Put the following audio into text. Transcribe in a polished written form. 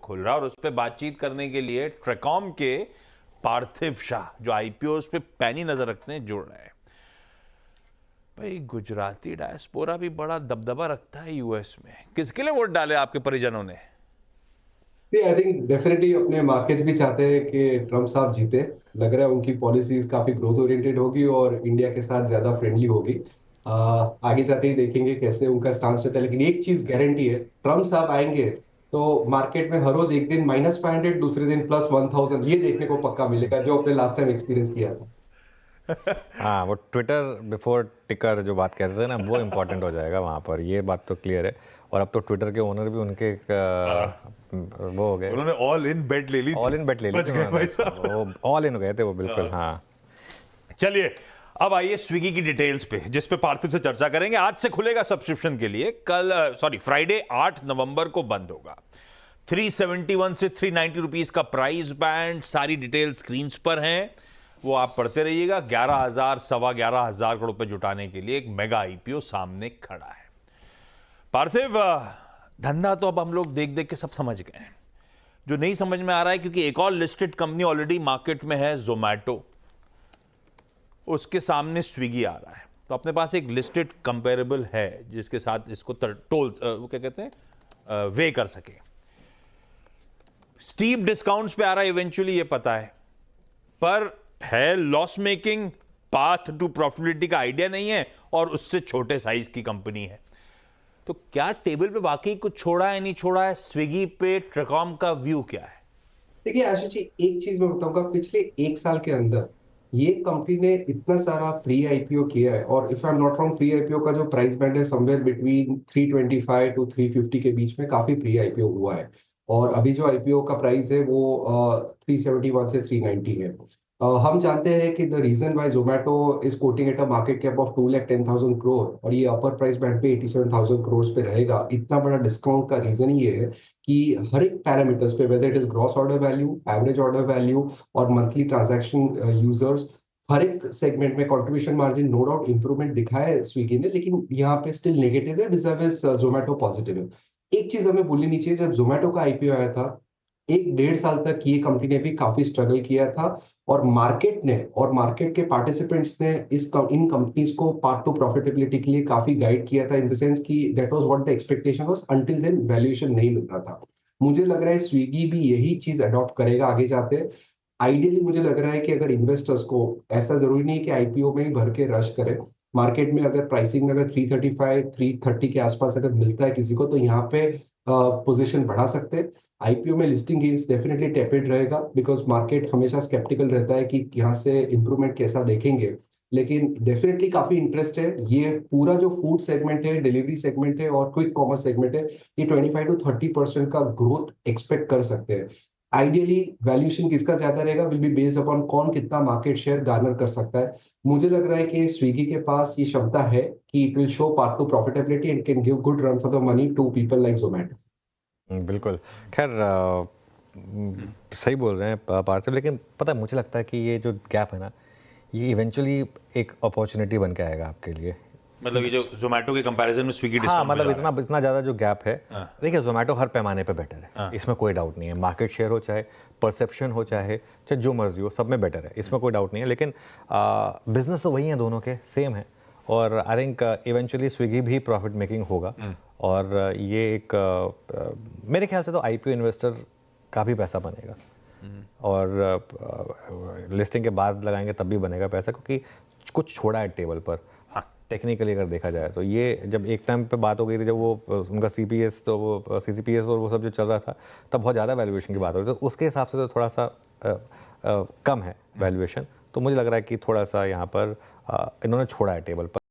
खुल रहा है और उस पर बातचीत करने के लिए ट्रेकॉम के पार्थिव शाह, जो आईपीओ पे पैनी नजर रखते हैं, जुड़ रहे हैं। भाई गुजराती डायस्पोरा भी बड़ा दबदबा रखता है यूएस में। किसके लिए वोट डाले आपके परिजनों ने? आई थिंक डेफिनेटली अपने मार्केट्स भी चाहते हैं कि ट्रम्प साहब जीते। लग रहा है उनकी पॉलिसीज काफी ग्रोथ ओरिएंटेड होगी और इंडिया के साथ ज्यादा फ्रेंडली होगी। आगे जाते ही देखेंगे कैसे उनका स्टांस रहता है, लेकिन एक चीज गारंटी है, ट्रम्प साहब आएंगे तो मार्केट में हर रोज एक दिन -500, दूसरे दिन +1000 ये देखने को पक्का मिलेगा, जो अपने लास्ट टाइम एक्सपीरियंस किया था। हाँ, वो ट्विटर बिफोर टिकर जो बात कहते थे ना, वो इम्पोर्टेंट हो जाएगा वहाँ पर, ये बात तो क्लियर है। और अब तो ट्विटर के ओनर भी उनके वो हो गए, उन्होंने ऑल इन बेट ले ली, ऑल इन बेट ले ली थी, वो ऑल इन हो गए थे वो, बिल्कुल। हाँ, चलिए अब आइए स्विगी की डिटेल्स पे, जिस पे पार्थिव से चर्चा करेंगे। आज से खुलेगा सब्सक्रिप्शन के लिए। फ्राइडे 8 नवंबर को बंद होगा। 371 से 390 रुपीज का प्राइस बैंड, सारी डिटेल स्क्रीन पर हैं, वो आप पढ़ते रहिएगा। 11,000 सवा 11,000 करोड़ रुपए जुटाने के लिए एक मेगा आईपीओ सामने खड़ा है। पार्थिव, धंधा तो अब हम लोग देख देख के सब समझ गए हैं। जो नहीं समझ में आ रहा है, क्योंकि एक और लिस्टेड कंपनी ऑलरेडी मार्केट में है, जोमैटो, उसके सामने स्विगी आ रहा है, तो अपने पास एक लिस्टेड कंपेरेबल है जिसके साथ इसको टोल वो क्या कहते हैं, वे कर सके। स्टीप डिस्काउंट्स पे आ रहा है इवेंचुअली, ये पता है, पर है loss making, path to profitability का आइडिया नहीं है, और उससे छोटे साइज की कंपनी है। तो क्या टेबल पे वाकई कुछ छोड़ा है, नहीं छोड़ा है? स्विगी पे ट्रेकॉम का व्यू क्या है? देखिए आशीष जी, एक चीज मैं बताऊंगा, पिछले एक साल के अंदर ये कंपनी ने इतना सारा प्री आईपीओ किया है, और if I am not wrong, pre IPO का जो प्राइस बैंड है समवेयर बिटवीन 325 टू 350 के बीच में काफी प्री आईपीओ हुआ है। और अभी जो आईपीओ का प्राइस है वो 371 से 390 है। हम जानते हैं कि the reason why Zomato is quoting at a market cap of 2,10,000 crore, और ये अपर प्राइस बैंड पे 87,000 करोड़ पे रहेगा। इतना बड़ा डिस्काउंट का रीजन ये है कि हर एक पैरामीटर्स पे, whether it is gross order value, average order value और मंथली ट्रांजैक्शन यूजर्स, हर एक सेगमेंट में contribution margin no doubt improvement दिखाया है स्विगी ने, लेकिन यहाँ पे स्टिल नेगेटिव है, विज़र्विस जोमेटो पॉजिटिव है। एक चीज हमें भूलनी नहीं चाहिए, जब जोमेटो का आईपीओ आया था, 1-1.5 साल तक ये कंपनी ने भी काफी स्ट्रगल किया था, और मार्केट के पार्टिसिपेंट्स ने इन कंपनीज को पार्ट टू प्रॉफिटेबिलिटी के लिए काफी गाइड किया था, इन द सेंस कि that was what the expectation was, until then valuation नहीं मिल रहा था। मुझे लग रहा है स्विगी भी यही चीज अडॉप्ट करेगा आगे जाते। आइडियली मुझे लग रहा है कि अगर इन्वेस्टर्स को, ऐसा जरूरी नहीं कि आईपीओ में ही भर के रश करें, मार्केट में अगर प्राइसिंग में अगर 335 330 के आसपास अगर मिलता है किसी को, तो यहाँ पे पोजीशन बढ़ा सकते हैं। आईपीओ में लिस्टिंग गेन्स डेफिनेटली टेपेड रहेगा, बिकॉज मार्केट हमेशा स्केप्टिकल रहता है कि यहाँ से इंप्रूवमेंट कैसा देखेंगे, लेकिन डेफिनेटली काफी इंटरेस्ट है। ये पूरा जो फूड सेगमेंट है, डिलीवरी सेगमेंट है और क्विक कॉमर्स सेगमेंट है, ये 25 to 30% का ग्रोथ एक्सपेक्ट कर सकते हैं। आइडियली वैल्यूएशन किसका ज्यादा रहेगा विल बी बेस्ड अपॉन कौन कितना मार्केट शेयर गार्नर कर सकता है। मुझे लग रहा है कि स्विगी के पास ये क्षमता है कि it will show part to profitability and can give good run for the money to people like Zomato. बिल्कुल। खैर, सही बोल रहे हैं पार्थिव, लेकिन पता है मुझे लगता है कि ये जो गैप है ना, ये इवेंचुअली एक अपॉर्चुनिटी बन के आएगा आपके लिए। मतलब ये जो जोमेटो के कंपैरिजन में स्विगी हाँ, डिस्काउंट मतलब इतना ज़्यादा जो गैप है। देखिए, जोमेटो हर पैमाने पे बेटर है, इसमें कोई डाउट नहीं है। मार्केट शेयर हो, चाहे परसेप्शन हो, चाहे जो मर्जी हो, सब में बेटर है, इसमें कोई डाउट नहीं है। लेकिन बिजनेस तो वही है, दोनों के सेम है, और आई थिंक इवेंचुअली स्विगी भी प्रॉफिट मेकिंग होगा। और ये एक मेरे ख्याल से तो आईपीओ इन्वेस्टर का भी पैसा बनेगा, और लिस्टिंग के बाद लगाएंगे तब भी बनेगा पैसा, क्योंकि कुछ छोड़ा है टेबल पर। टेक्निकली अगर देखा जाए तो ये जब एक टाइम पे बात हो गई थी, जब वो उनका सीपीएस, तो वो सीसीपीएस और वो सब जो चल रहा था, तब बहुत ज़्यादा वैल्यूएशन की बात हो रही थी, तो उसके हिसाब से तो थोड़ा सा कम है वैल्यूएशन। तो मुझे लग रहा है कि थोड़ा सा यहाँ पर इन्होंने छोड़ा है टेबल पर।